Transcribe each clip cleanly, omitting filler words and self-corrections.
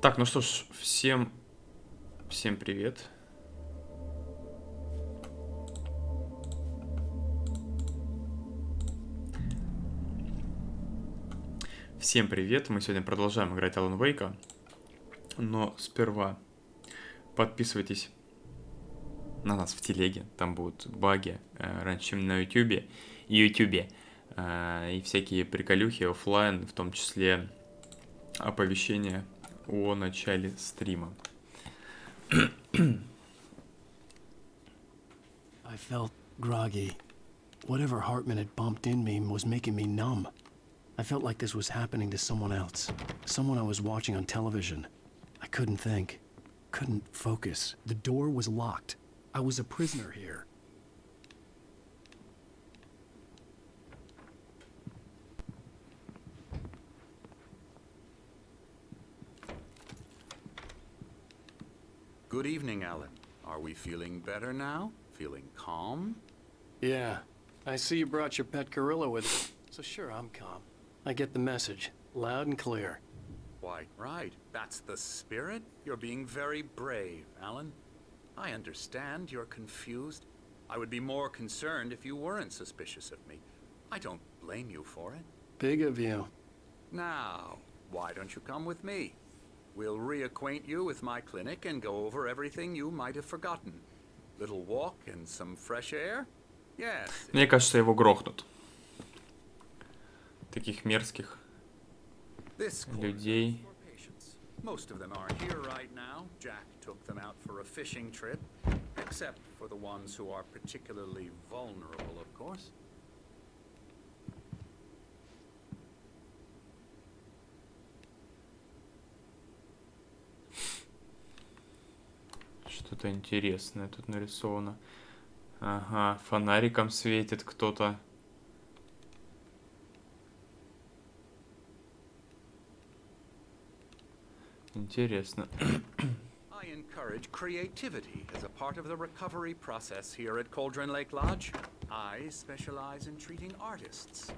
Так, ну что ж, всем привет. Всем привет. Мы сегодня продолжаем играть Alan Wake'а. Но сперва подписывайтесь на нас в телеге. Там будут баги раньше, чем на Ютубе. И всякие приколюхи оффлайн, в том числе оповещения о начале стрима. I felt groggy. Whatever Hartman had bumped in me was making me numb. I felt like this was happening to someone else. Someone I was watching on television. I couldn't think. Couldn't focus. The door was locked. I was a prisoner here. Good evening, Alan. Are we feeling better now? Feeling calm? Yeah. I see you brought your pet gorilla with you. So sure, I'm calm. I get the message. Loud and clear. Quite right. That's the spirit. You're being very brave, Alan. I understand you're confused. I would be more concerned if you weren't suspicious of me. I don't blame you for it. Big of you. Now, why don't you come with me? We'll reacquaint you with my clinic and go over everything you might have forgotten. Little walk and some fresh air? Yes. Мне кажется, его грохнут. Таких мерзких This людей. Most of them aren't here right now. Jack took them out for a fishing trip, except for the ones who are particularly vulnerable, of course. Что-то интересное тут нарисовано. Ага, фонариком светит кто-то. Интересно. I encourage creativity as a part of the recovery process here at Cauldron Lake Lodge. I specialize in treating artists.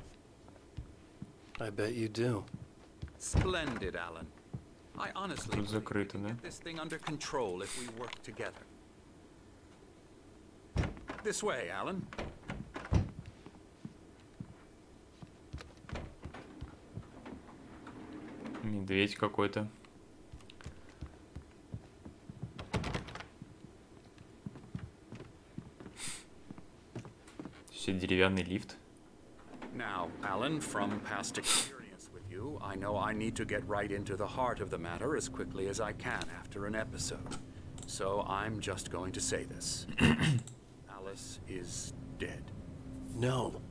I bet you do. Splendid, Alan. I honestly Тут закрыто, да? get this thing under control if we work together. This way, Alan. Медведь какой-то. Все деревянный лифт. Now, Alan, from past experience with you, I know I need to get right into the heart of the matter as quickly as I can after an episode. So I'm just going to say this. Alice is dead. No.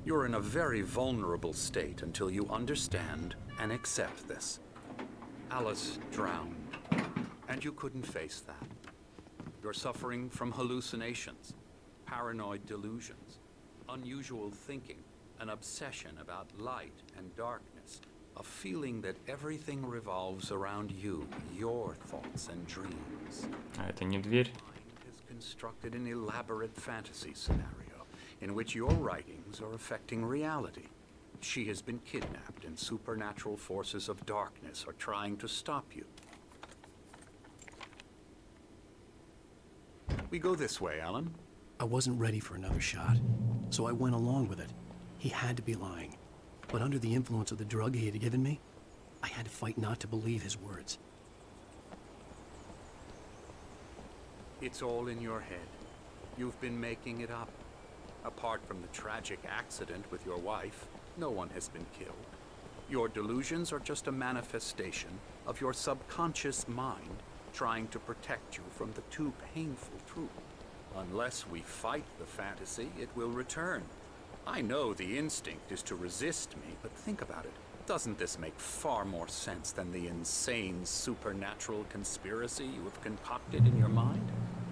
You're in a very vulnerable state until you understand and accept this. Alice drowned, and you couldn't face that. You're suffering from hallucinations, paranoid delusions, unusual thinking, an obsession about light and darkness, a feeling that everything revolves around you, your thoughts and dreams. А это не дверь. Mind has constructed an elaborate fantasy scenario in which your writings are affecting reality. She has been kidnapped, and supernatural forces of darkness are trying to stop you. We go this way, Alan. I wasn't ready for another shot, so I went along with it. He had to be lying. But under the influence of the drug he had given me, I had to fight not to believe his words. It's all in your head. You've been making it up. Apart from the tragic accident with your wife, no one has been killed. Your delusions are just a manifestation of your subconscious mind trying to protect you from the too painful truth. Unless we fight the fantasy, it will return. I know the instinct is to resist me, but think about it. Doesn't this make far more sense than the insane supernatural conspiracy you have concocted in your mind?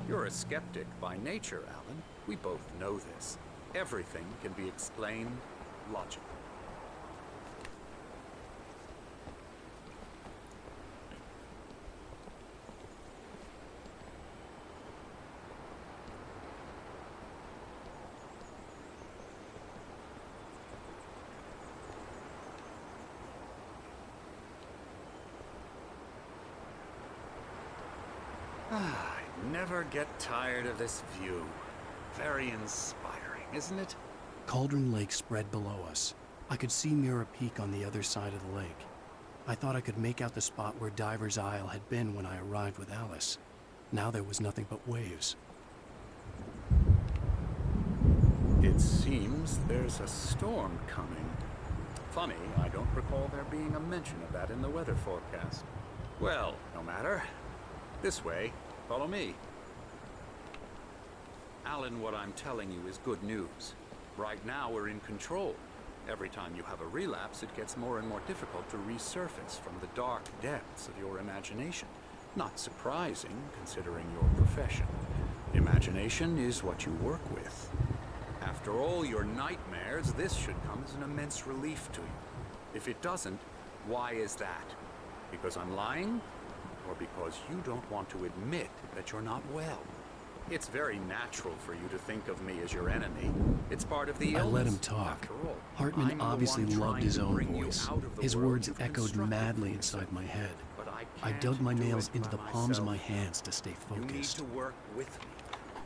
You're a skeptic by nature, Alan. We both know this. Everything can be explained logically. I never get tired of this view. Very inspiring, isn't it? Cauldron Lake spread below us. I could see Mirror Peak on the other side of the lake. I thought I could make out the spot where Diver's Isle had been when I arrived with Alice. Now there was nothing but waves. It seems there's a storm coming. Funny, I don't recall there being a mention of that in the weather forecast. Well, no matter. This way. Follow me. Alan, what I'm telling you is good news. Right now we're in control. Every time you have a relapse, it gets more and more difficult to resurface from the dark depths of your imagination. Not surprising, considering your profession. Imagination is what you work with. After all your nightmares, this should come as an immense relief to you. If it doesn't, why is that? Because I'm lying? Or because you don't want to admit that you're not well? It's very natural for you to think of me as your enemy. It's part of the illness. I let him talk. After all, Hartman I'm the obviously one loved trying his to own bring you voice. out of the His world words you've echoed constructed madly for inside yourself. my head. But I can't dug my do nails it into by the palms of my myself. hands to stay You need focused. to work with me.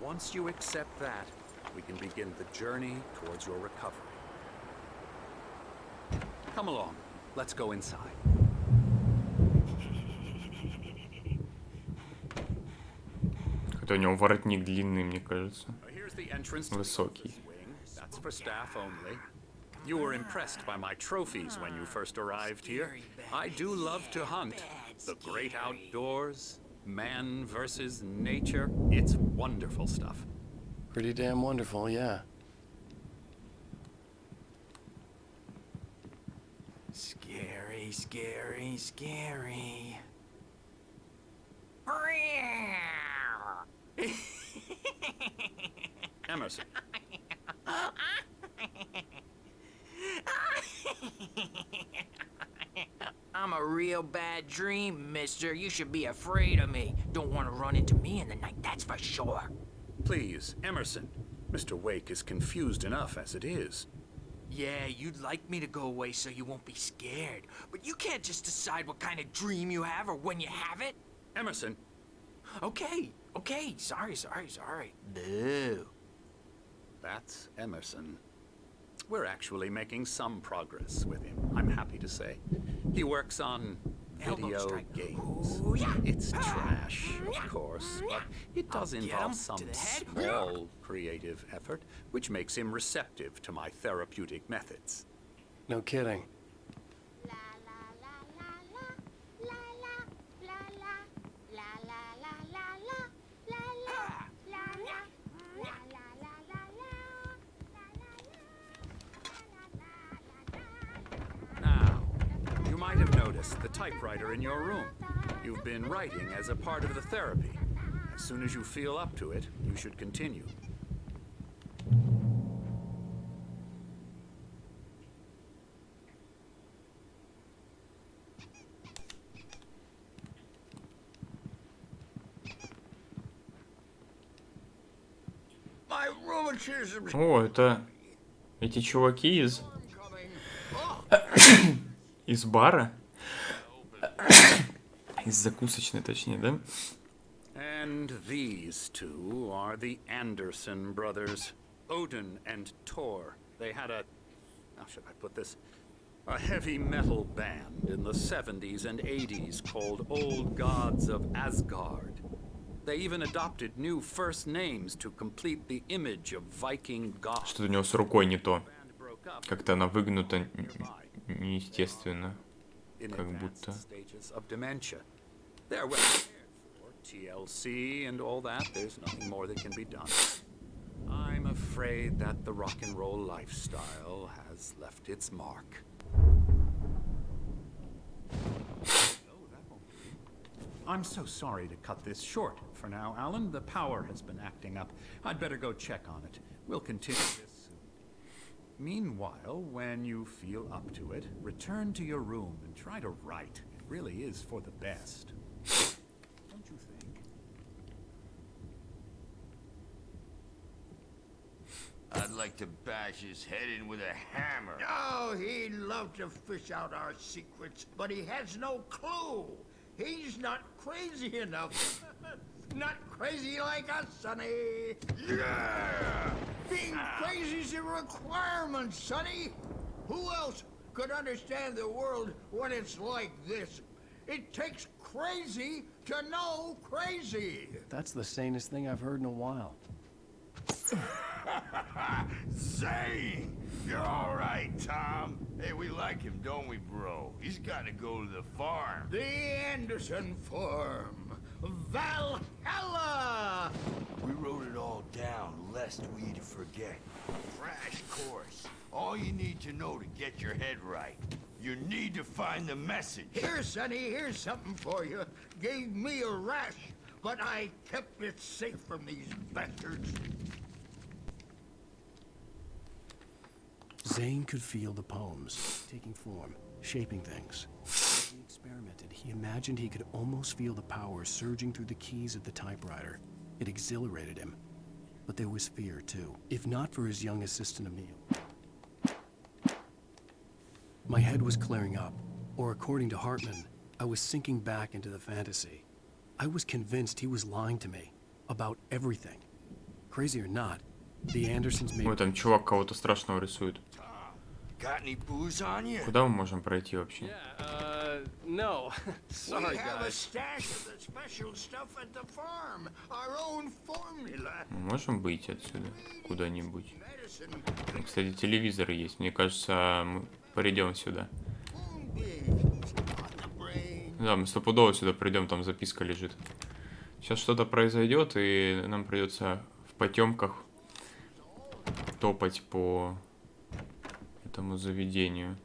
Once you accept that, we can begin the journey towards your recovery. Come along. Let's go inside. Хотя у него воротник длинный, мне кажется. Here's the entrance to Высокий. this wing. That's for staff only. You were impressed by my trophies when you first arrived here. I do love to hunt. The great outdoors, man versus nature. It's wonderful stuff. Pretty damn wonderful, yeah. Scary, scary, scary. Emerson. I'm a real bad dream, mister. You should be afraid of me. Don't want to run into me in the night, that's for sure. Please, Emerson. Mr. Wake is confused enough as it is. Yeah, you'd like me to go away so you won't be scared. But you can't just decide what kind of dream you have or when you have it. Emerson. Okay, sorry. Boo. That's Emerson. We're actually making some progress with him, I'm happy to say. He works on Elbow video strike. games. Ooh, yeah. It's trash, of course, but it does I'll get involve him some to the head. small creative effort, which makes him receptive to my therapeutic methods. No kidding. Now, you might have noticed the typewriter in your room. You've been writing as a part of the therapy. As soon as you feel up to it, you should continue. My rheumatism. О, это эти чуваки из из бара, из закусочной, точнее, да? And these two are the Anderson brothers, Odin and Tor. They had a, how should I put this? A heavy metal band in the 70s and 80s called Old Gods of Asgard. They even adopted new first names to complete the image of Viking gods. Что-то у него с рукой не то. Band broke up Как-то она выгнута nearby неестественно. in Как advanced будто. stages of dementia. They're well prepared for TLC and all that. There's nothing more that can be done. I'm afraid that the rock and roll lifestyle has left its mark. I'm so sorry to cut this short for now, Alan. The power has been acting up. I'd better go check on it. We'll continue this soon. Meanwhile, when you feel up to it, return to your room and try to write. It really is for the best. Don't you think? I'd like to bash his head in with a hammer. Oh, he'd love to fish out our secrets, but he has no clue. He's not crazy enough. Not crazy like us, Sonny. Yeah! Being crazy's a requirement, Sonny. Who else could understand the world when it's like this? It takes crazy to know crazy. That's the sanest thing I've heard in a while. Zane! You're all right, Tom. Hey, we like him, don't we, bro? He's got to go to the farm. The Anderson Farm. Valhalla! We wrote it all down, lest we forget. Crash course. All you need to know to get your head right. You need to find the message. Here, Sonny, here's something for you. Gave me a rash, but I kept it safe from these bastards. Zane could feel the poems taking form, shaping things. He experimented. He imagined he could almost feel the power surging through the keys of the typewriter. It exhilarated him. But there was fear, too, if not for his young assistant Emil. My head was clearing up, or according to Hartman, I was sinking back into the fantasy. I was convinced he was lying to me about everything. Crazy or not, the Andersons made... Ой, там чувак кого-то страшного рисует. Got any booze on you? Куда мы можем пройти вообще? No. We Sorry, have a guys. stash of the special stuff at the farm. Our own formula. Мы можем выйти отсюда куда-нибудь? Medicine, Там, кстати, телевизор есть. Мне кажется, мы придем сюда. moonbeams on the brain. Да, мы стопудово сюда придем, там записка лежит. Сейчас что-то произойдет, и нам придется в потемках топать по этому заведению.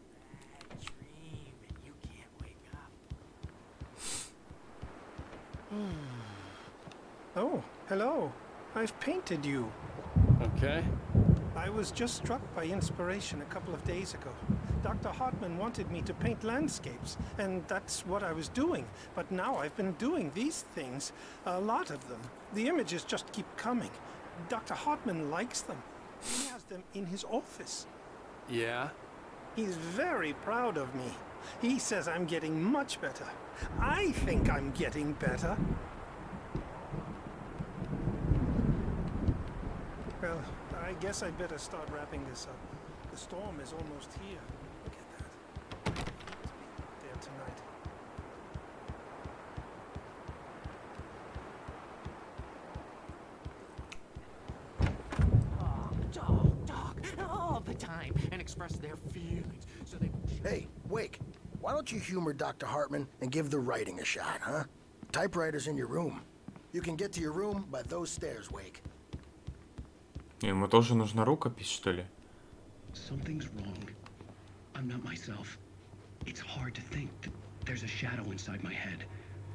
Oh, hello. I've painted you. Okay. I was just struck by inspiration a couple of days ago. Dr. Hartman wanted me to paint landscapes, and that's what I was doing. But now I've been doing these things, a lot of them. The images just keep coming. Dr. Hartman likes them. He has them in his office. Yeah? He's very proud of me. He says I'm getting much better. I think I'm getting better. Well, I guess I'd better start wrapping this up. The storm is almost here. Look at that. There tonight. Talk all the time and express their feelings so they won't show. Hey, Wake, why don't you humor Dr. Hartman and give the writing a shot, huh? Typewriter's in your room. You can get to your room by those stairs, Wake. Ему тоже нужна рукопись, что ли? Something's wrong. I'm not myself. It's hard to think that there's a shadow inside my head.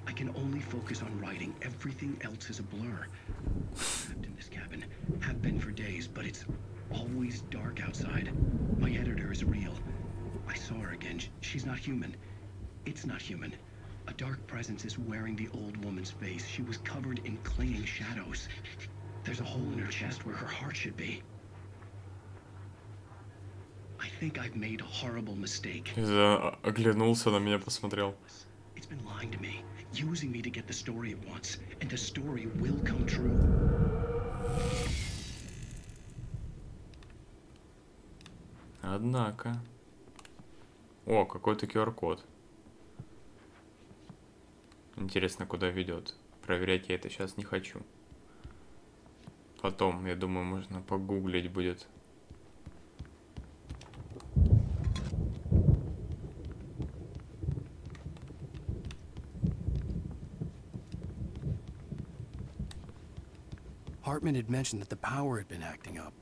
I can only focus on writing. Everything else is a blur. Trapped in this cabin. Have been for days, but it's always dark outside. My editor is real. I saw her again. She's not human. It's not human. A dark presence is wearing the old woman's face. She was covered in clinging shadows. There's a hole in her chest where her heart should be. I think I've made a horrible mistake. Оглянулся на меня, посмотрел. It's been lying to me, using me to get the story it wants, and the story will come true. Однако. О, какой-то QR-код. Интересно, куда ведет. Проверять я это сейчас не хочу. Потом, я думаю, можно погуглить будет. Hartman had mentioned that the power had been acting up.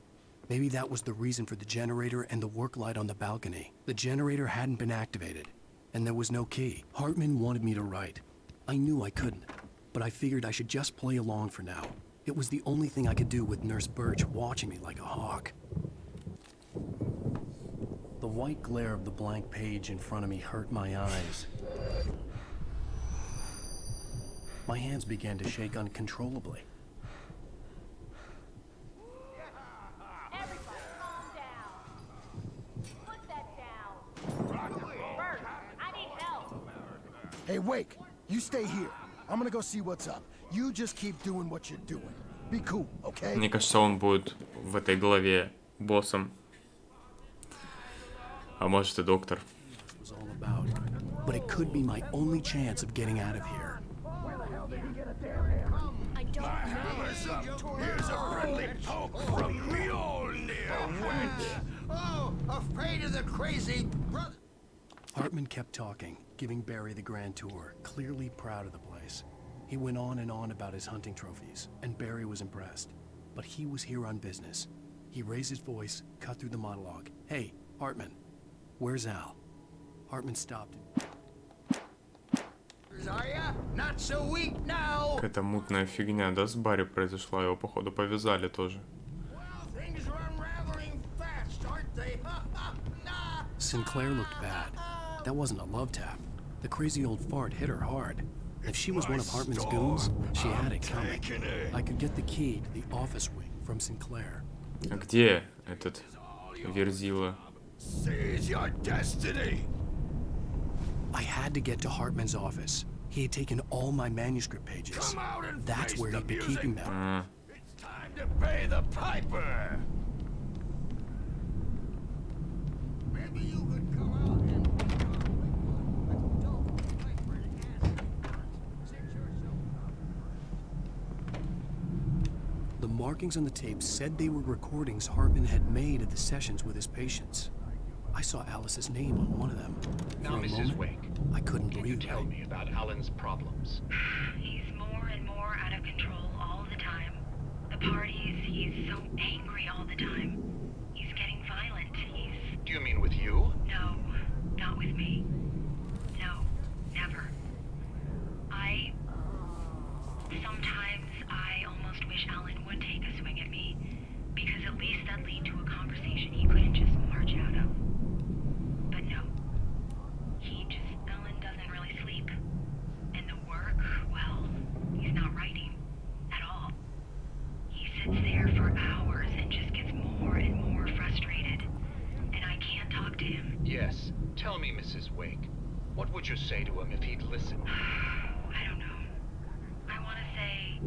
Maybe that was the reason for the generator and the work light on the balcony. The generator hadn't been activated, and there was no key. Hartman wanted me to write. I knew I couldn't, but I figured I should just play along for now. It was the only thing I could do with Nurse Birch watching me like a hawk. The white glare of the blank page in front of me hurt my eyes. My hands began to shake uncontrollably. Everybody calm down. Put that down. Bert, I need help. Hey, Wake, you stay here. I'm gonna go see what's up. You just keep doing what you're doing. Be cool, okay? Мне кажется, он будет в этой главе боссом. А может и доктор. Was all about, but it could be my only chance of getting out of here. I don't know. Here's a friendly poke from Mjolnir. Oh, afraid of the crazy brother. Hartman kept talking, giving Barry the grand tour, clearly proud of the place. He went on and on about his hunting trophies, and Barry was impressed. But he was here on business. He raised his voice, cut through the monologue. Hey, Hartman, where's Al? Hartman stopped. Are ya? Not so weak now. Какая-то мутная фигня, да, с Барри произошла. Его, походу, повязали тоже. Well, things are unraveling fast, aren't they? Nah. Sinclair looked bad. That wasn't a love tap. The crazy old fart hit her hard. If she was one of Hartman's goons, she had it coming. I could get the key to the office wing from Sinclair. А где этот Верзила? Seize your destiny. I had to get to Hartman's office. He had taken all my manuscript pages. Come out and That's face where the he'd be music. keeping them. It's time to pay the piper. Maybe you could come out and don't fight for an ass. Sit yourself. The markings on the tape said they were recordings Hartman had made at the sessions with his patients. I saw Alice's name on one of them. Now, For a Mrs. moment, Wake, I couldn't can you believe tell it. me about Alan's problems? He's more and more out of control all the time. The parties, he's so angry all the time. He's getting violent. Do you mean with you? No, not with me. No, never. Sometimes I almost wish Alan would take a swing at me, because at least that'd lead to a conversation he couldn't just march out of. But no. Alan doesn't really sleep. And the work, well, he's not writing at all. He sits there for hours and just gets more and more frustrated. And I can't talk to him. Yes. Tell me, Mrs. Wake, what would you say to him if he'd listen? I don't know. I want to say,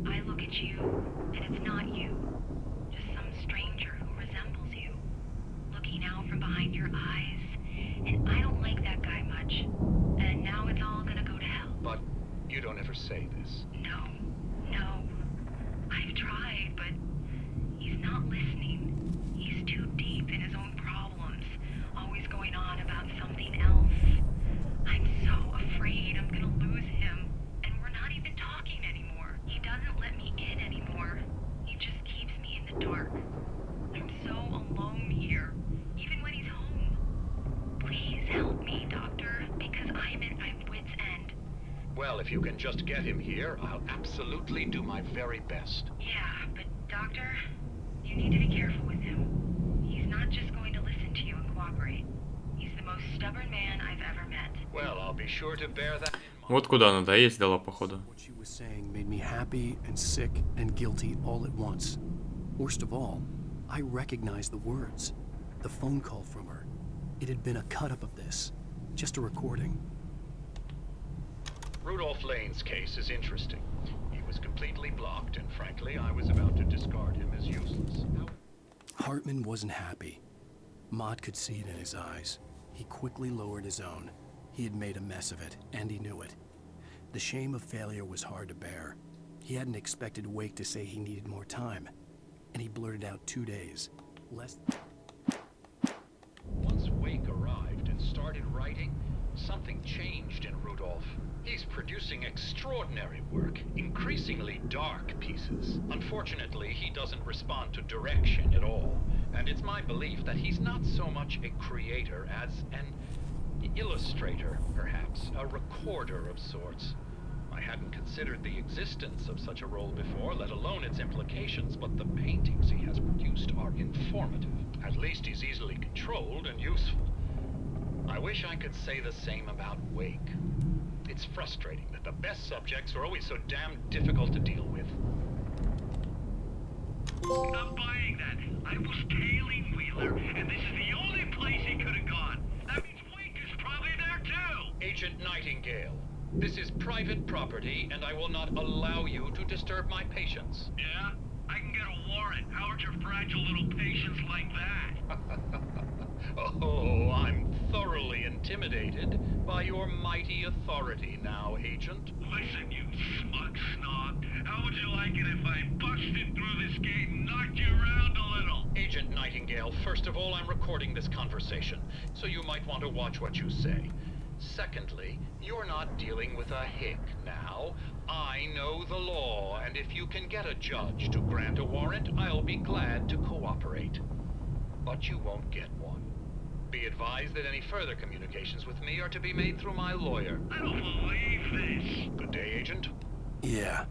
I look at you, and it's not you. Just some stranger who resembles you. Looking out from behind your eyes. And I don't like that guy much. And now it's all gonna go to hell. But you don't ever say this. No. I've tried, but he's not listening. He's too deep in his own problems. Always going on about something else. I'm so afraid I'm gonna lose him. And we're not even talking anymore. He doesn't let me in anymore. He just keeps me in the dark. I'm so alone here, even when he's home. Please help me, Doctor, because I'm at my wit's end. Well, if you can just get him here, I'll absolutely do my very best. Yeah, but Doctor, you need to be careful with him. He's not just going to listen to you and cooperate. He's the most stubborn man I've ever met. Well, I'll be sure to bear that in mind. Вот куда она доездила, походу. What she was saying made me happy and sick and guilty all at once. Worst of all, I recognized the words. The phone call from her. It had been a cut-up of this. Just a recording. Rudolph Lane's case is interesting. He was completely blocked, and frankly, I was about to discard him as useless. Hartman wasn't happy. Maude could see it in his eyes. He quickly lowered his own. He had made a mess of it, and he knew it. The shame of failure was hard to bear. He hadn't expected Wake to say he needed more time, and he blurted out 2 days. Once Wake arrived and started writing, something changed in Rudolph. He's producing extraordinary work, increasingly dark pieces. Unfortunately, he doesn't respond to direction at all, and it's my belief that he's not so much a creator as an illustrator, perhaps, a recorder of sorts. I hadn't considered the existence of such a role before, let alone its implications, but the paintings he has produced are informative. At least he's easily controlled and useful. I wish I could say the same about Wake. It's frustrating that the best subjects are always so damn difficult to deal with. I'm buying that. I was tailing Wheeler, and this is the only place he could have gone. That means Wake is probably there too. Agent Nightingale, This is private property, and I will not allow you to disturb my patients. Yeah? I can get a warrant. How would your fragile little patients like that? Oh, I'm thoroughly intimidated by your mighty authority now, Agent. Listen, you smug snob. How would you like it if I busted through this gate and knocked you around a little? Agent Nightingale, first of all, I'm recording this conversation, so you might want to watch what you say. Secondly, you're not dealing with a hick now. I know the law, and if you can get a judge to grant a warrant, I'll be glad to cooperate. But you won't get one. Be advised that any further communications with me are to be made through my lawyer. I don't believe this. Good day, Agent. Yeah.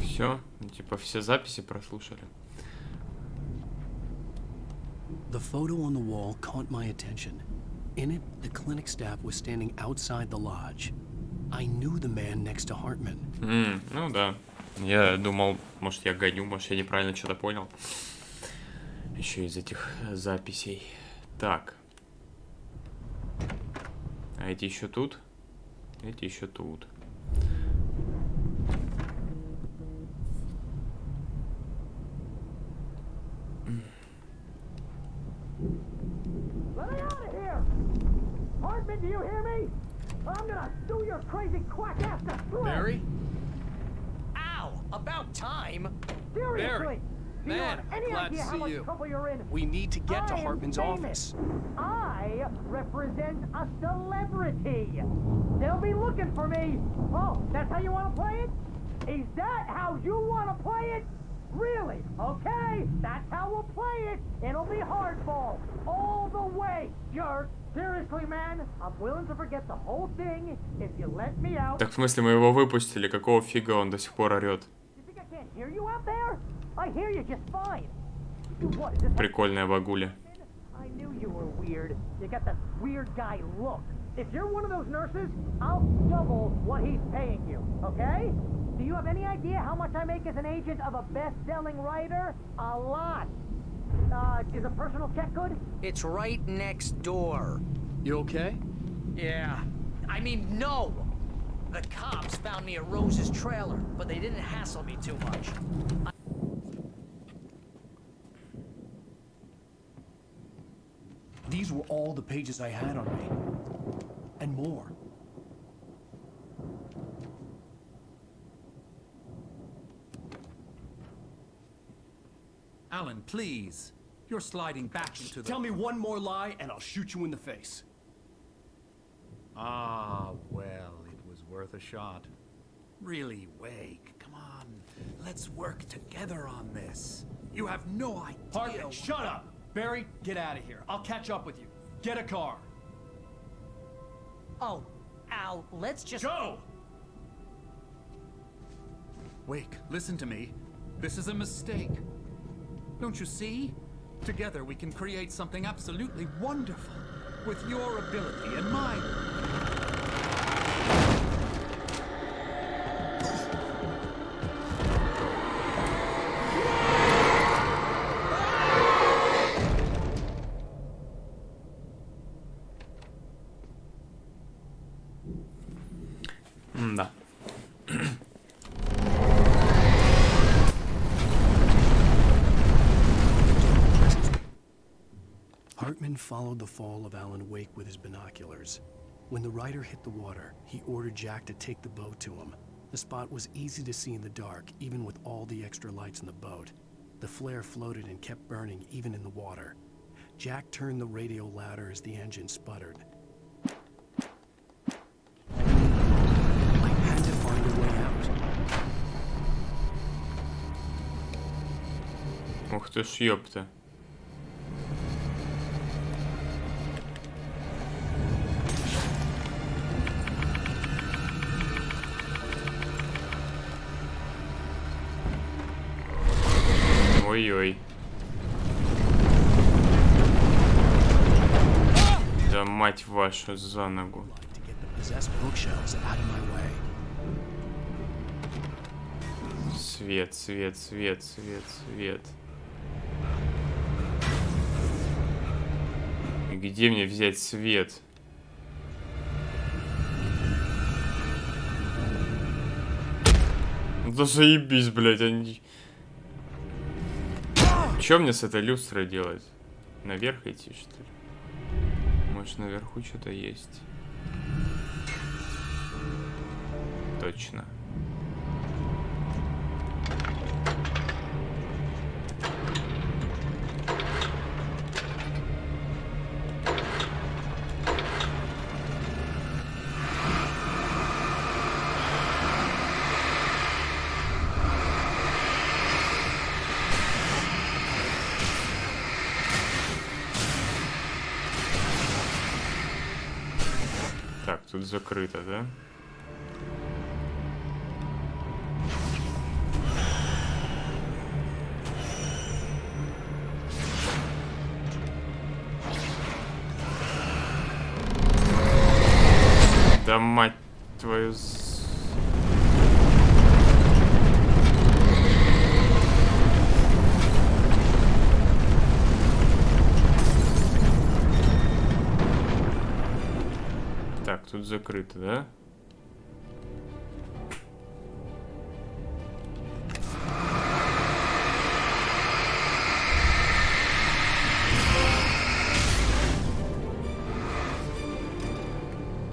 Все, типа все записи прослушали. The photo on the wall caught my attention. In it, the clinic staff was standing outside the lodge. I knew the man next to Hartman. Ну да. Я думал, может я гоню, может я неправильно что-то понял. Еще из этих записей. Так. А эти еще тут? Эти еще тут. Let me out of here! Hartman, do you hear me? I'm gonna sue your crazy quack ass to throw. Barry? Ow! About time! Seriously! Barry! Do you Man, have any glad idea to how see much you. trouble you're in? We need to get to I am Hartman's famous. office. I represent a celebrity. They'll be looking for me. Oh, that's how you want to play it? Is that how you want to play it? Really? Okay, that's how we'll play it. It'll be hardball all the way, jerk. Seriously, man, I'm willing to forget the whole thing if you let me out. Так в смысле мы его выпустили? Какого фига он до сих пор орет? You think I can't hear you out there? I hear you just fine. What, is this Прикольная багуля. I knew you were weird. You got that weird guy look. If you're one of those nurses, I'll double what he's paying you, okay? Do you have any idea how much I make as an agent of a best-selling writer? A lot. Is a personal check good? It's right next door. You okay? Yeah. I mean, no! The cops found me at Rose's trailer, but they didn't hassle me too much. These were all the pages I had on me. And more. Alan, please. You're sliding back into the... Tell me one more lie and I'll shoot you in the face. Ah, well, it was worth a shot. Really, Wake, come on. Let's work together on this. You have no idea... Hartman, shut up! Barry, get out of here. I'll catch up with you. Get a car. Oh, Al, let's just... Go! Wake, listen to me. This is a mistake. Don't you see? Together we can create something absolutely wonderful. With your ability and mine. Да. Hartman followed the fall of Alan Wake with his binoculars. When the rider hit the water, he ordered Jack to take the boat to him. The spot was easy to see in the dark, even with all the extra lights in the boat. The flare floated and kept burning, even in the water. Jack turned the radio louder as the engine sputtered. I had to find a way out. Ух ты ж, ёпта. Ой-ой. Да мать вашу за ногу. Свет, свет, свет, свет, свет. И где мне взять свет? Да заебись, блядь, они... Чё мне с этой люстрой делать? Наверх идти, что ли? Может, наверху что-то есть? Точно. Так, тут закрыто, да? Да мать твою... Так, тут закрыто, да?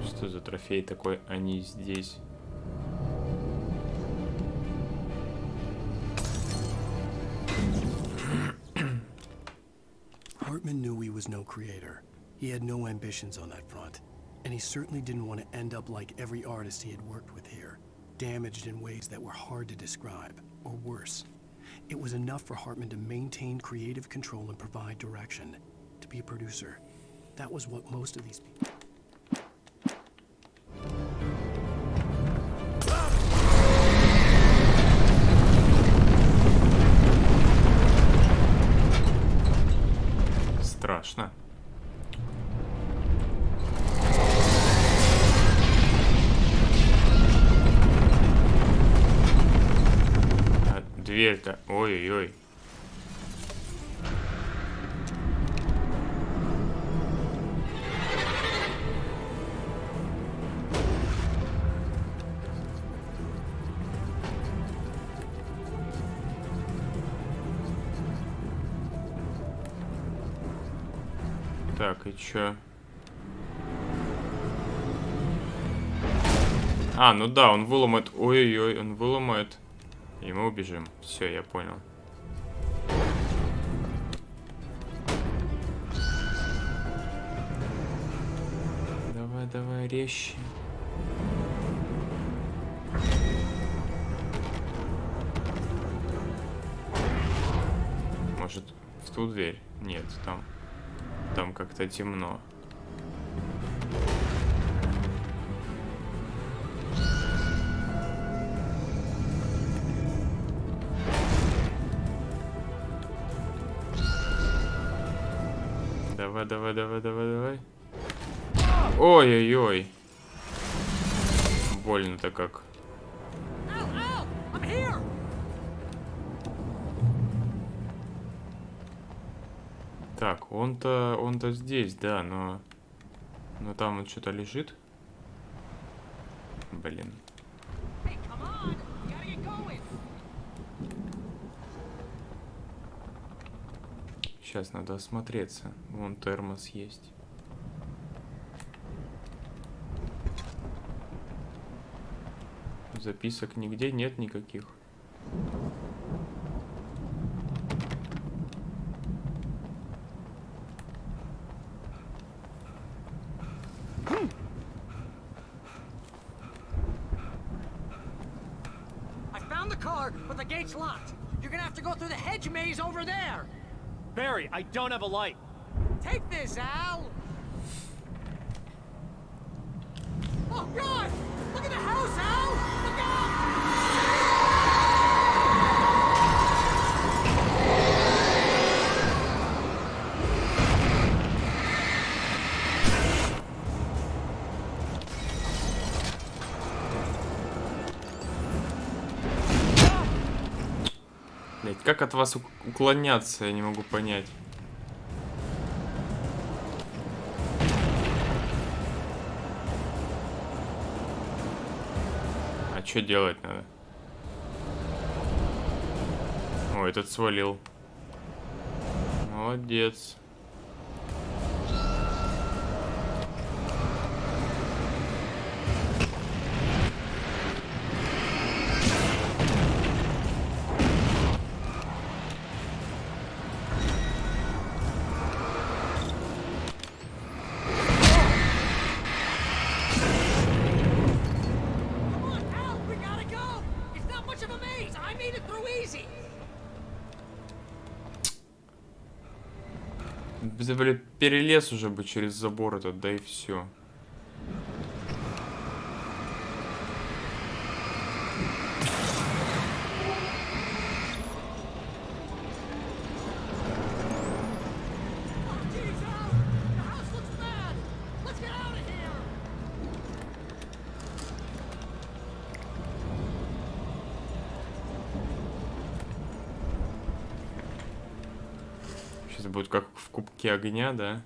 Что за трофей такой? Они здесь. Hartman knew he was no creator. He had no ambitions on that front. And he certainly didn't want to end up like every artist he had worked with here, damaged in ways that were hard to describe, or worse. It was enough for Hartman to maintain creative control and provide direction, to be a producer. That was what most of these people... Страшно. А дверь-то... Ой-ой-ой. Так, и чё? А, ну да, он выломает... Ой-ой-ой, он выломает. И мы убежим. Все, я понял. Давай, давай, резче. Может, в ту дверь? Нет, там как-то темно. Давай, давай, давай, давай, давай. Ой-ой-ой. Больно-то как. Так, он-то здесь, да, но там он что-то лежит. Блин. Сейчас надо осмотреться. Вон термос есть. Записок нигде нет никаких. But the gate's locked. You're gonna have to go through the hedge maze over there. Barry, I don't have a light. Take this, Al. Oh, God! Look at the house, Al! Look out! Как от вас уклоняться, я не могу понять. А что делать надо? О, этот свалил. Молодец. Да, блин, перелез уже бы через забор этот, да и все. Сейчас будет как в Кубке огня, да?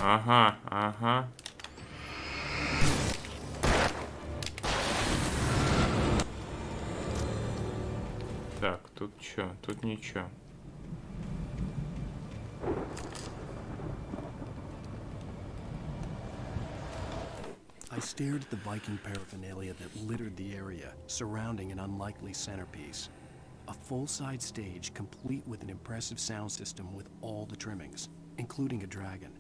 Ага, ага. Так, тут чё? Тут ничего. I stared at the Viking paraphernalia that littered the area, surrounding an unlikely centerpiece. A full-size stage complete with an impressive sound system with all the trimmings, including a dragon.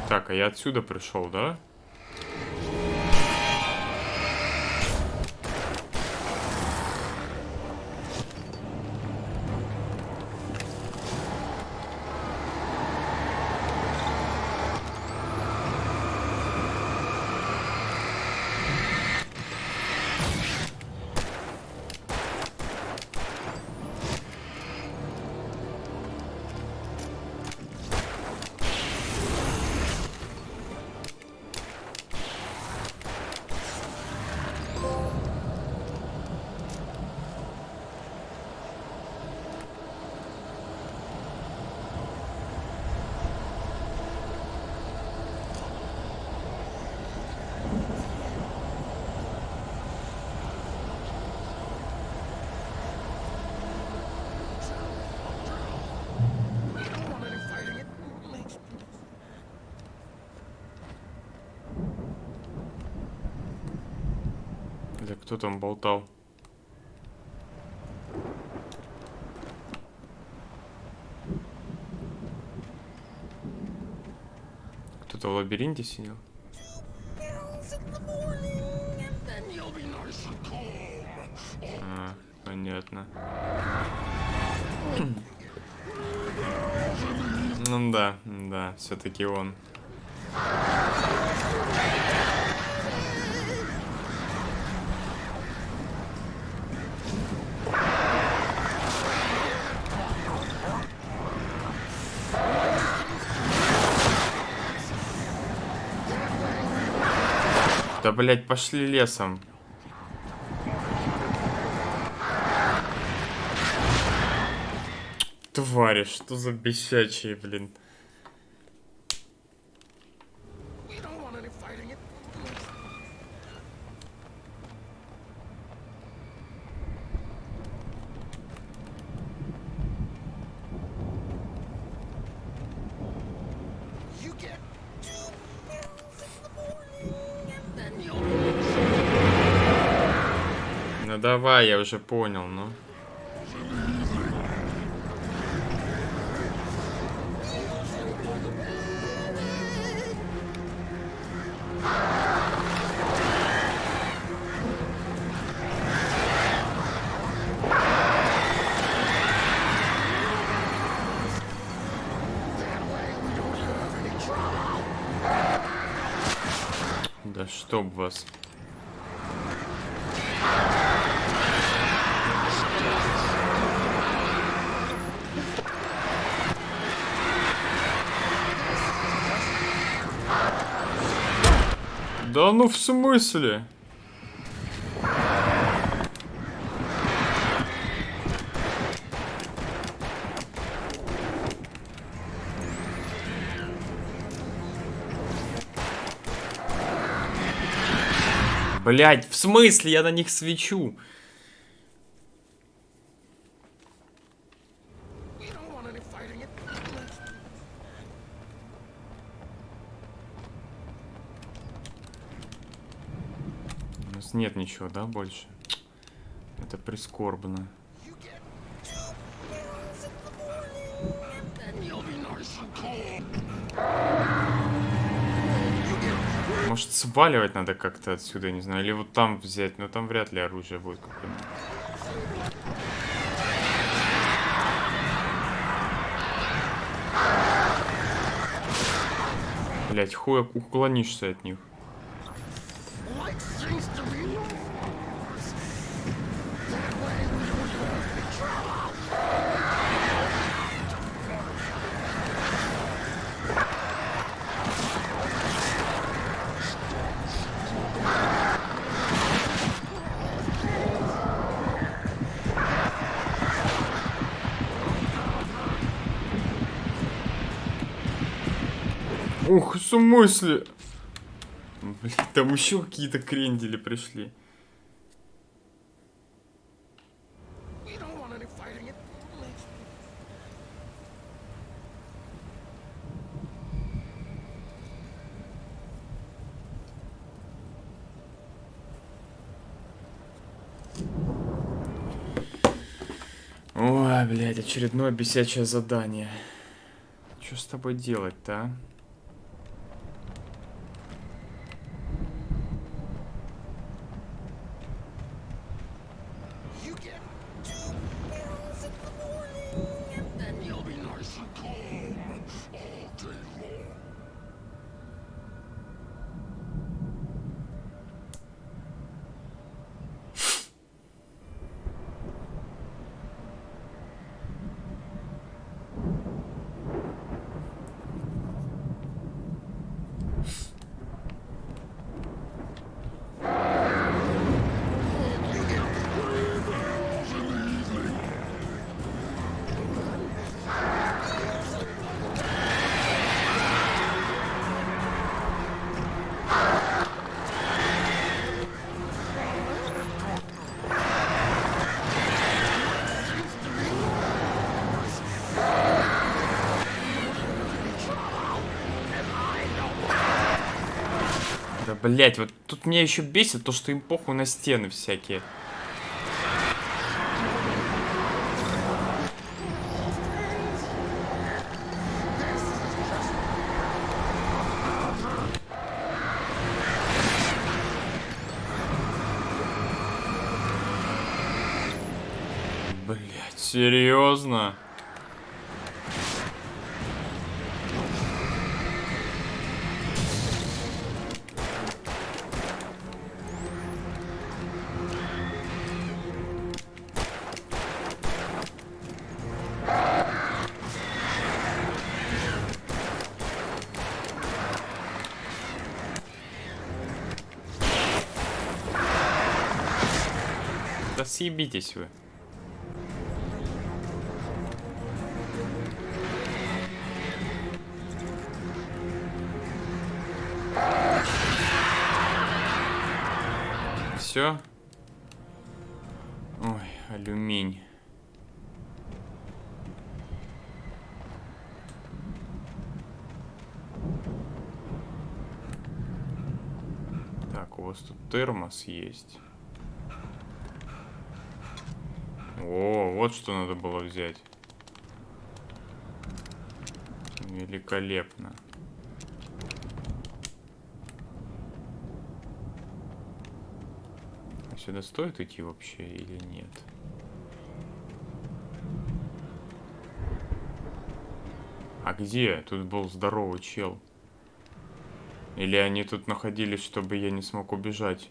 Так, а я отсюда пришел, да? Да кто там болтал? Кто-то в лабиринте сидел? А, понятно. Ну да, да, все-таки он. Да, блять, пошли лесом. Твари, что за бесячие, блин. Ну давай, я уже понял, ну. Да чтоб вас. Да ну в смысле? Блять, в смысле? Я на них свечу. У нас нет ничего, да, больше? Это прискорбно. Может, сваливать надо как-то отсюда, я не знаю. Или вот там взять, но там вряд ли оружие будет какое-нибудь. Блять, хуй уклонишься от них. Ух, в смысле? Блин, там еще какие-то крендели пришли. Ой, блядь, очередное бесячее задание. Что с тобой делать-то, а? Блять, вот тут меня еще бесит то, что им похуй на стены всякие. Блять, серьезно? Да съебитесь вы. Все. Ой, алюминь. Так, у вас тут термос есть. О, вот что надо было взять. Великолепно. А сюда стоит идти вообще или нет? А где? Тут был здоровый чел. Или они тут находились, чтобы я не смог убежать?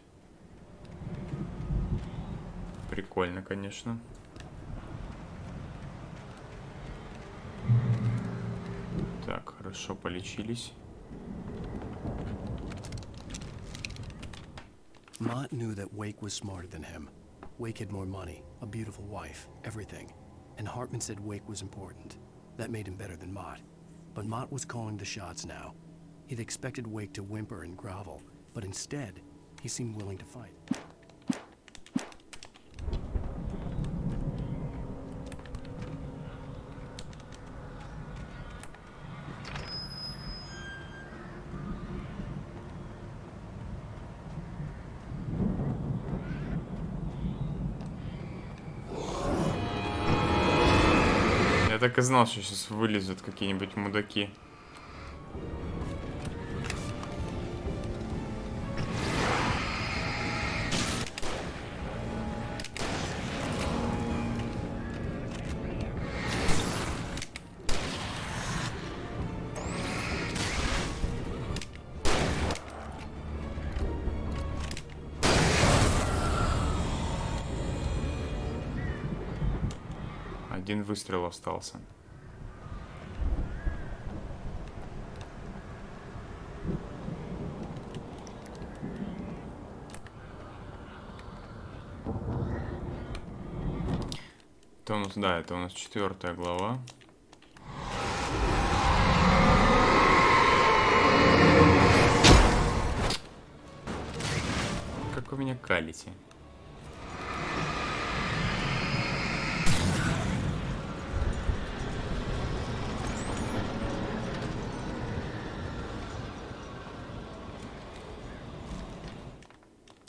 Прикольно, конечно. Так, хорошо, полечились. Mott knew that Wake was smarter than him. Wake had more money, a beautiful wife, everything. And Hartman said Wake was important. That made him better than Mott. But Mott was calling the shots now. He'd expected Wake to whimper and grovel, but instead, he seemed willing to fight. Я так и знал, что сейчас вылезут какие-нибудь мудаки. Один выстрел остался. Это у нас, да, это у нас 4-я глава. Как вы меня калите?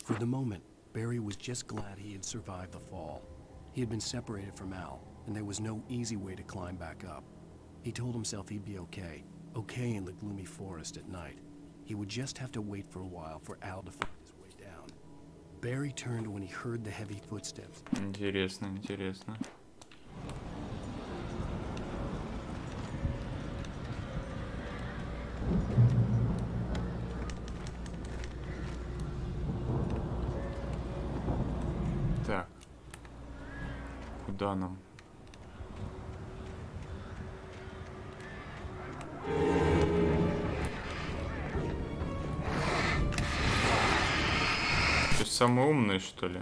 For the moment, Barry was just glad he had survived the fall. He had been separated from Al, and there was no easy way to climb back up. He told himself he'd be okay, okay in the gloomy forest at night. He would just have to wait for a while for Al to find his way down. Barry turned when he heard the heavy footsteps. Интересно, интересно. Так. Куда нам? Ты самый умный, что ли?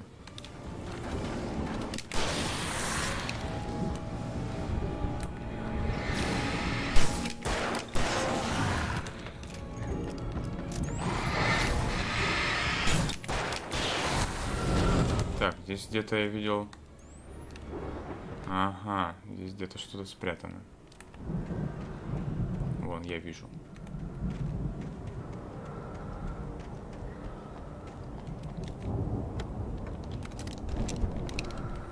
Так, здесь где-то я видел... Ага, здесь где-то что-то спрятано. Вон, я вижу.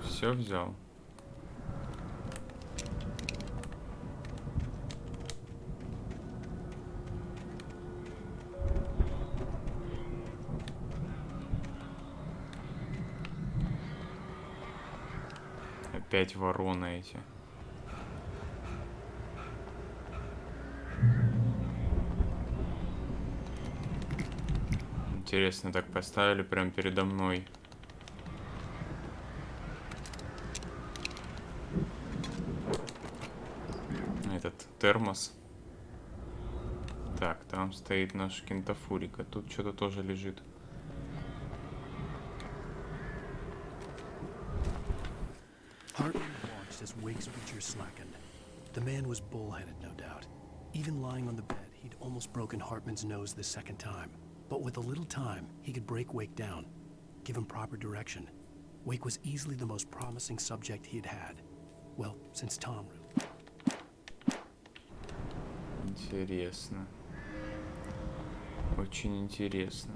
Все взял. Опять вороны эти. Интересно, так поставили прямо передо мной. Этот термос. Так, там стоит наш кентафурик, а тут что-то тоже лежит. Hartman watched as Wake's features slackened. The man was bullheaded, no doubt. Even lying on the bed, he'd almost broken Hartman's nose the second time. But with a little time, he could break Wake down, give him proper direction. Wake was easily the most promising subject he had had. Well, since Tom really. Интересно. Очень интересно.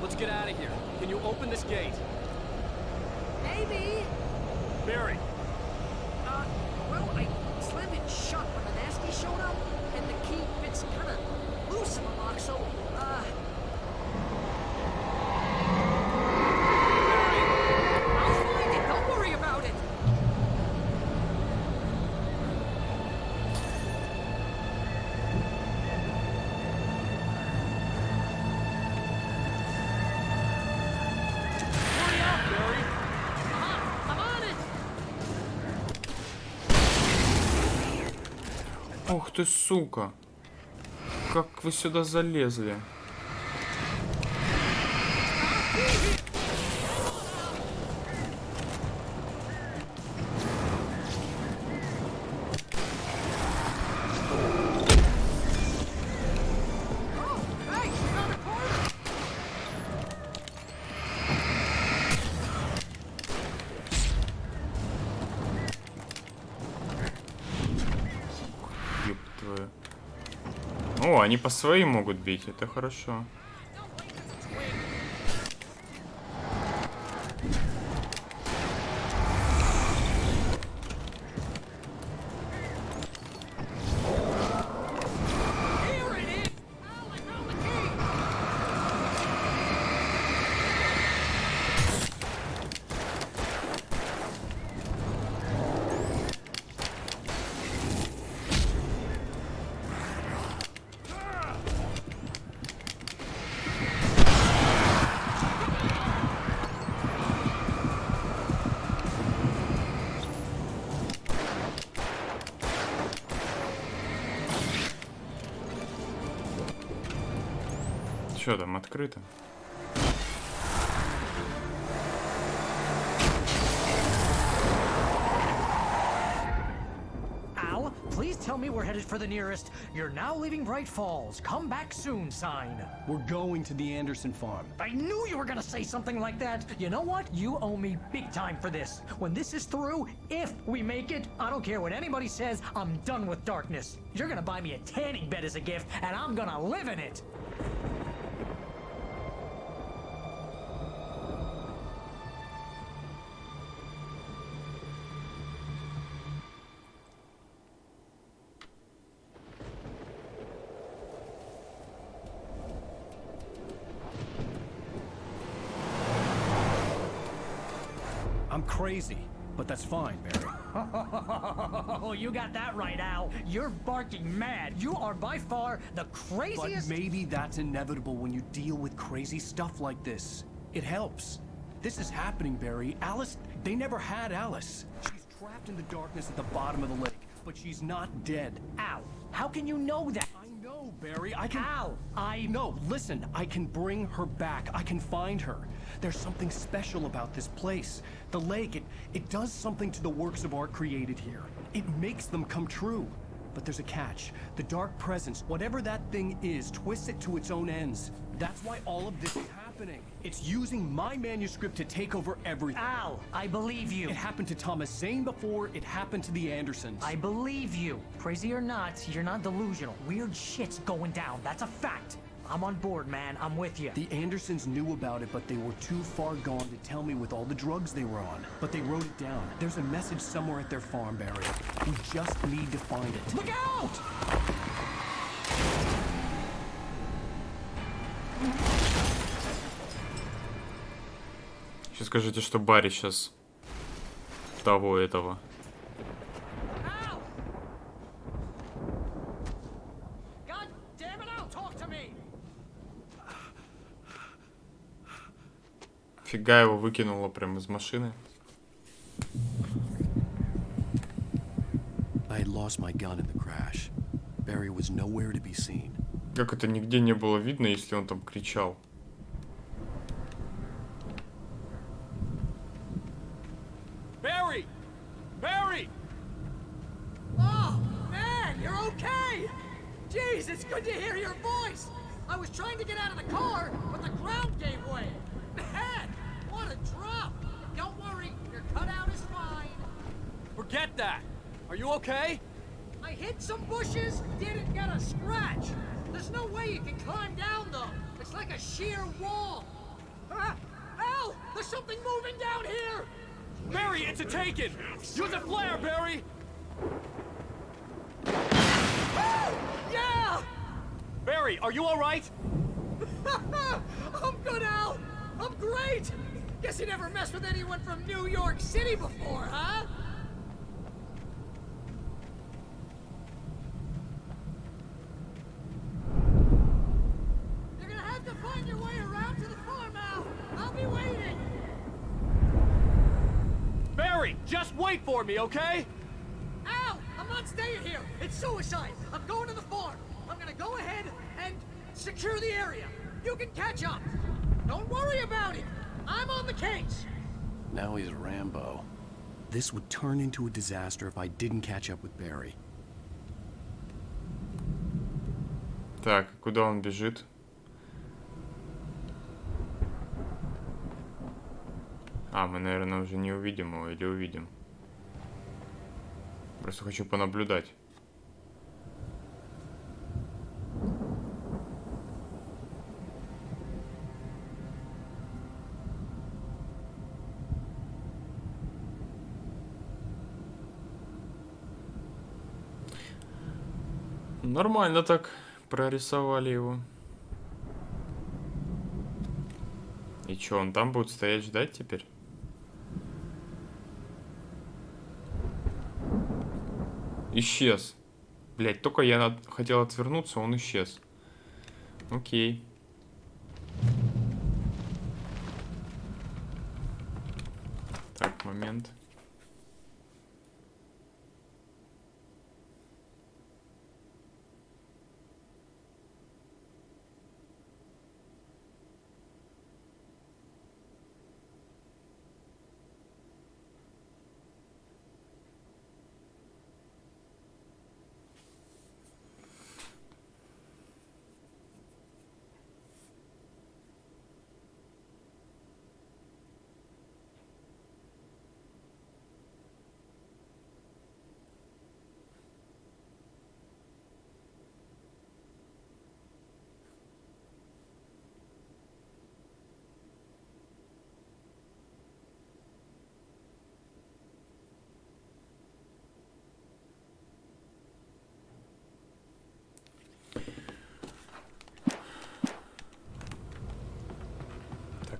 Let's get out of here. Can you open this gate? Maybe. Barry! Well, I slammed it shut when the nasty showed up, and the key fits kind of loose in the lock, so, Ух ты, сука. Как вы сюда залезли? О, они по своим могут бить, это хорошо. Что там открыто? Al, please tell me we're headed for the nearest "You're now leaving Bright Falls. Come back soon" sign. We're going to the Anderson farm. I knew you were gonna say something like that. You know what? You owe me big time for this. When this is through, if we make it, I don't care what anybody says, I'm done with darkness. You're gonna buy me a tanning bed as a gift, and I'm gonna live in it. I'm crazy, but that's fine, Barry. Oh, you got that right, Al. You're barking mad. You are by far the craziest. But maybe that's inevitable when you deal with crazy stuff like this. It helps. This is happening, Barry. Alice, they never had Alice. She's trapped in the darkness at the bottom of the lake, but she's not dead. Al, how can you know that? I know, Barry. I can... Al, No, listen. I can bring her back. I can find her. There's something special about this place. The lake, it does something to the works of art created here. It makes them come true. But there's a catch. The dark presence, whatever that thing is, twists it to its own ends. That's why all of this is happening. It's using my manuscript to take over everything. Al, I believe you. It happened to Thomas Zane before, it happened to the Andersons. I believe you. Crazy or not, you're not delusional. Weird shit's going down. That's a fact. I'm on board, man. I'm with you. The Andersons knew about it, but they were too far gone to tell me with all the drugs they were on. But they wrote it down. There's a message somewhere at their farm, Barry. We just need to find it. Look out! Сейчас скажите, что Барри сейчас того этого. Фига его выкинуло прямо из машины. I had lost my gun in the crash. Barry was nowhere to be seen. Как это нигде не было видно, если он там кричал? Barry! Barry! Oh, man, you're okay! Jeez, it's good to hear your voice! I was trying to get out of the car, but the ground gave way. Man, what a drop! Don't worry, your cutout is fine. Forget that! Are you okay? I hit some bushes, didn't get a scratch. There's no way you can climb down, though. It's like a sheer wall. Al, there's something moving down here! Barry, it's a taken! Use a flare, Barry! Yeah! Barry, are you alright? I'm good, Al! I'm great! Guess you never messed with anyone from New York City before, huh? You're gonna have to find your way around to the farm, Al! I'll be waiting! Barry, just wait for me, okay? Al! I'm not staying here! here! It's suicide! I'm going to the farm! I'm gonna go ahead and secure the area! You can catch up! Don't worry about it! I'm on the case! Now he's Rambo. This would turn into a disaster if I didn't catch up with Barry. Так, куда он бежит? А, мы, наверное, уже не увидим его, или увидим. Просто хочу понаблюдать. Нормально так прорисовали его. И чё, он там будет стоять ждать теперь? Исчез. Блять, только я хотел отвернуться, он исчез. Окей. Так, момент.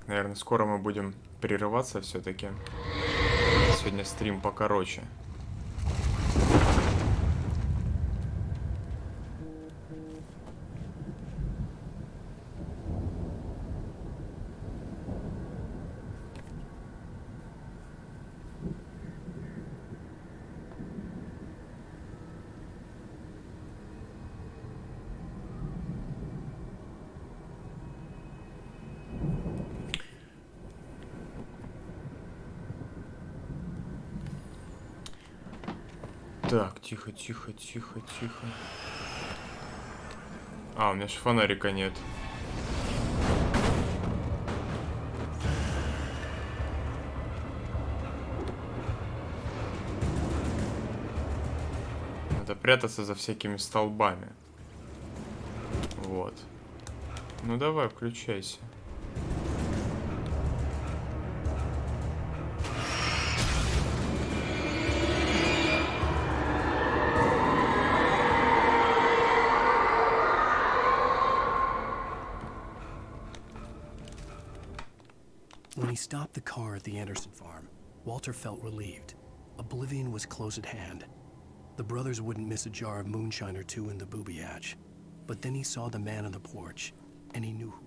Наверное, скоро мы будем прерываться все-таки. Сегодня стрим покороче. Так, тихо, тихо, тихо, тихо. А, у меня же фонарика нет. Надо прятаться за всякими столбами. Вот. Ну давай, включайся. When he stopped the car at the Anderson farm, Walter felt relieved. Oblivion was close at hand. The brothers wouldn't miss a jar of moonshine or two in the booby hatch. But then he saw the man on the porch, and he knew who.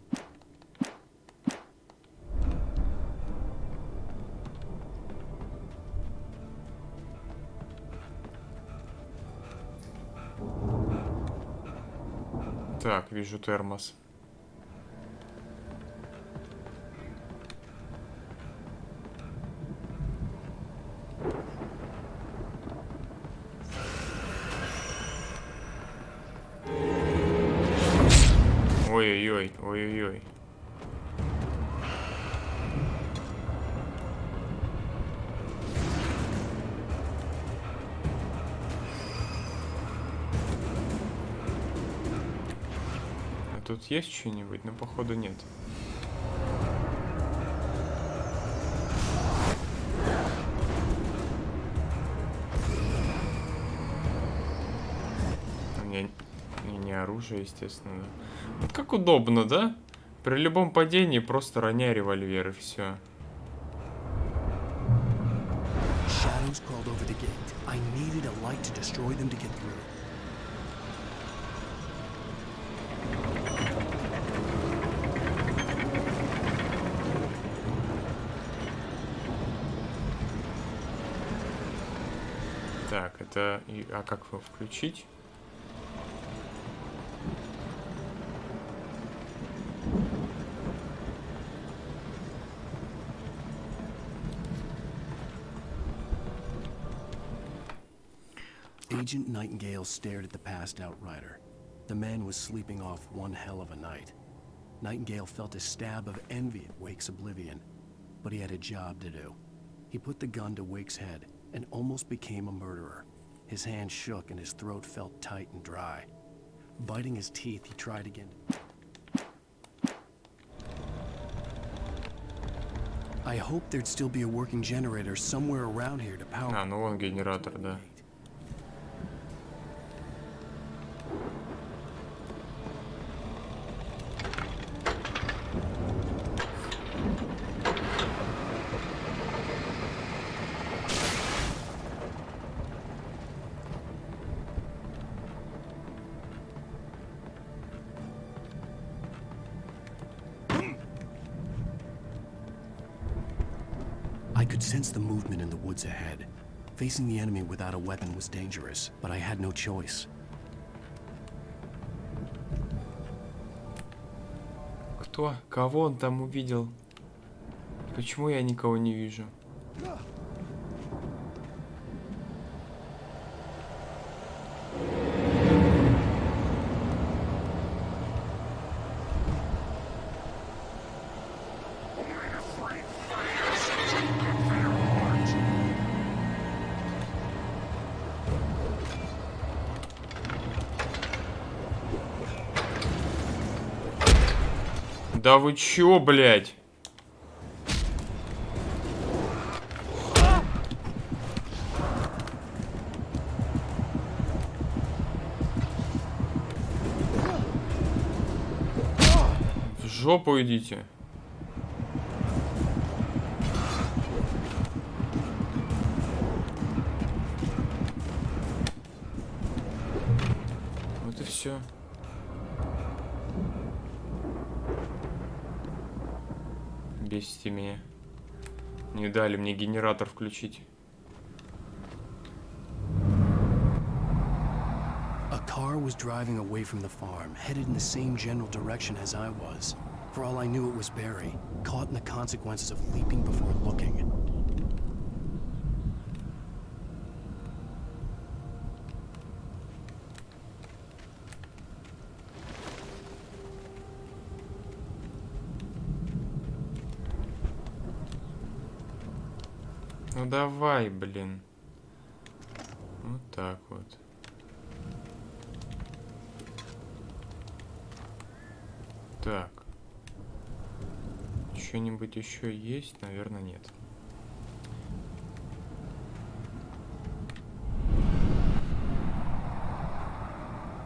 Так, вижу термос. Ой-ой-ой, ой-ой-ой. А тут есть что-нибудь? Ну, походу, нет. У меня не оружие, естественно, да. Вот как удобно, да? При любом падении просто роняй револьвер и все. Shadows crawled over the gate. I needed a light to destroy them to get through. Так, это... А как его включить? Agent Nightingale stared at the passed-out rider. The man was sleeping off one hell of a night. Nightingale felt a stab of envy at Wake's oblivion, but he had a job to do. He put the gun to Wake's head and almost became a murderer. His hand shook and his throat felt tight and dry. Biting his teeth, he tried again. I hoped there'd still be a working generator somewhere around here to power. А, ну вон генератор, да. I could sense the movement in the woods ahead. Facing the enemy without a weapon was dangerous, but I had no choice. Кто? Кого он там увидел? Почему я никого не вижу? Да вы чё, блядь? В жопу идите. Вот и все. Бесите меня. Не дали мне генератор включить. A car was driving away from the farm, headed in the same general direction as I was. For all I knew, it was Barry, caught in the consequences of leaping before looking. Ну давай, блин. Вот так вот. Так. Что-нибудь еще есть? Наверное, нет.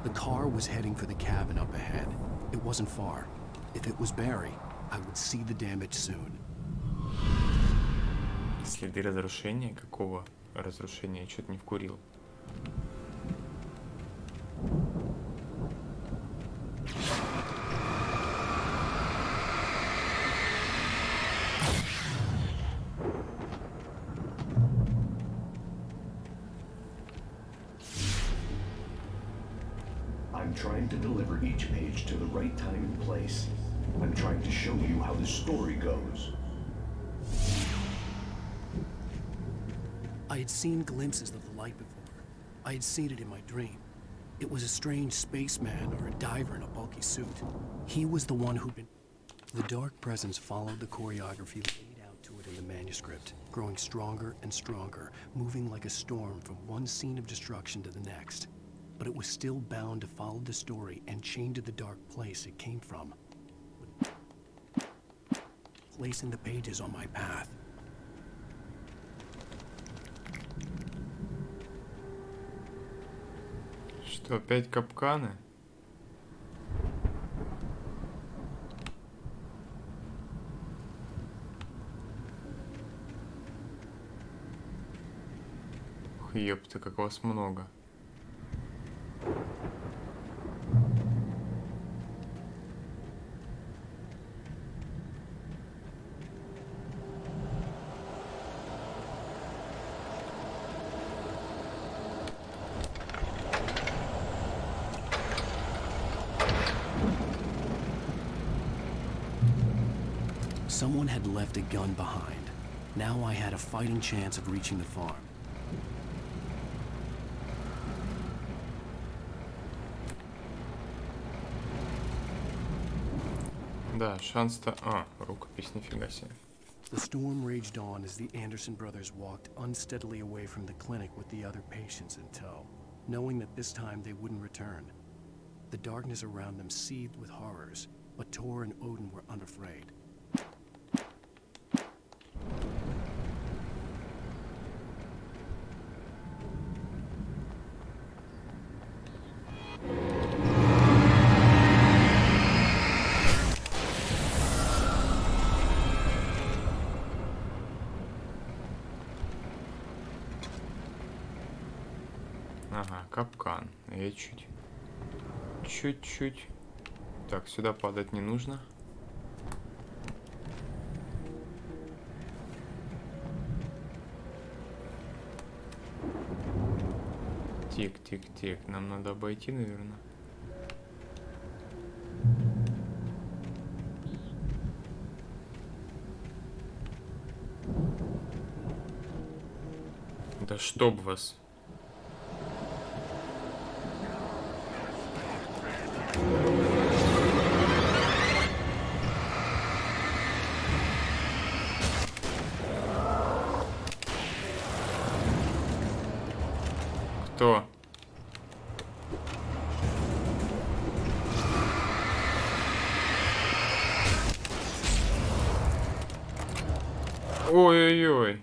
The car was heading for the cabin up ahead. It wasn't far. If it was Barry, I would see the damage soon. Следы разрушения? Какого разрушения? Я что-то не вкурил. I'm trying to deliver each page to the right time and place. I'm trying to show you how the story goes. I had seen glimpses of the light before. I had seen it in my dream. It was a strange spaceman or a diver in a bulky suit. He was the one who'd been... The dark presence followed the choreography laid out to it in the manuscript, growing stronger and stronger, moving like a storm from one scene of destruction to the next. But it was still bound to follow the story and chained to the dark place it came from. Placing the pages on my path. Что, опять капканы? Ух, ёпта, как вас много. Someone had left a gun behind. Now I had a fighting chance of reaching the farm. Да, шанс-то... А, рукопись, нифига себе. The storm raged on as the Anderson brothers walked unsteadily away from the clinic with the other patients in tow, knowing that this time they wouldn't return. The darkness around them seethed with horrors, but Tor and Odin were unafraid. Ага, капкан. Я чуть-чуть. Так, сюда падать не нужно. Тик. Нам надо обойти, наверное. Да чтоб вас. Кто? Ой-ой-ой.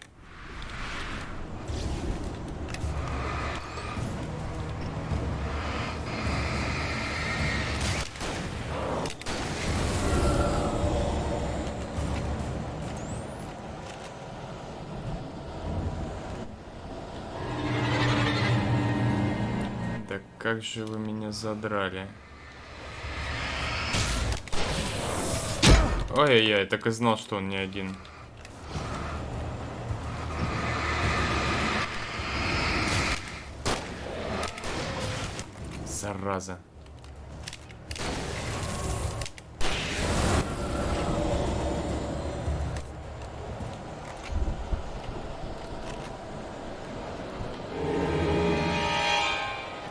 Да как же вы меня задрали. Ой-ой-ой, так и знал, что он не один. Зараза.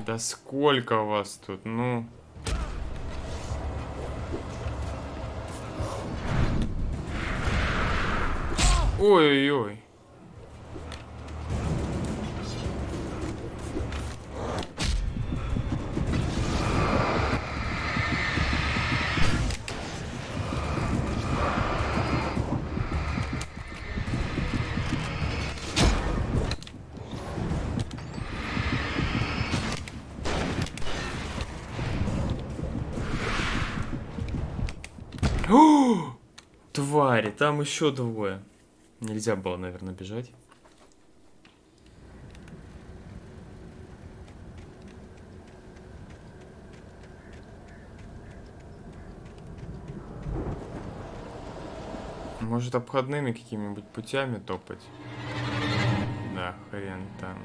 Да сколько вас тут, ну... Ой-ой-ой. О, твари, там еще двое. Нельзя было, наверное, бежать. Может, обходными какими-нибудь путями топать? Да, хрен там.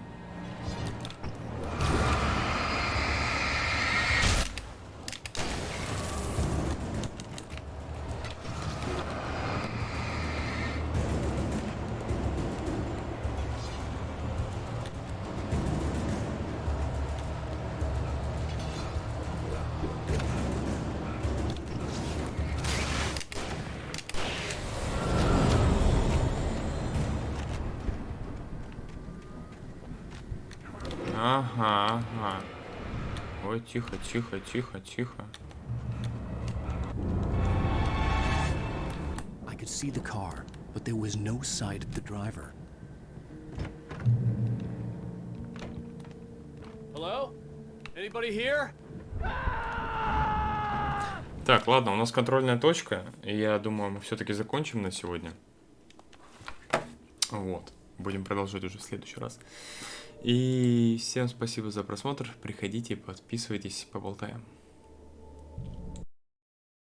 Ага. Ой, тихо. I could see the car, but there was no sight of the driver. Hello? Anybody here? Так, ладно, у нас контрольная точка, и я думаю, мы все-таки закончим на сегодня. Вот, будем продолжать уже в следующий раз. И всем спасибо за просмотр, приходите, подписывайтесь, поболтаем.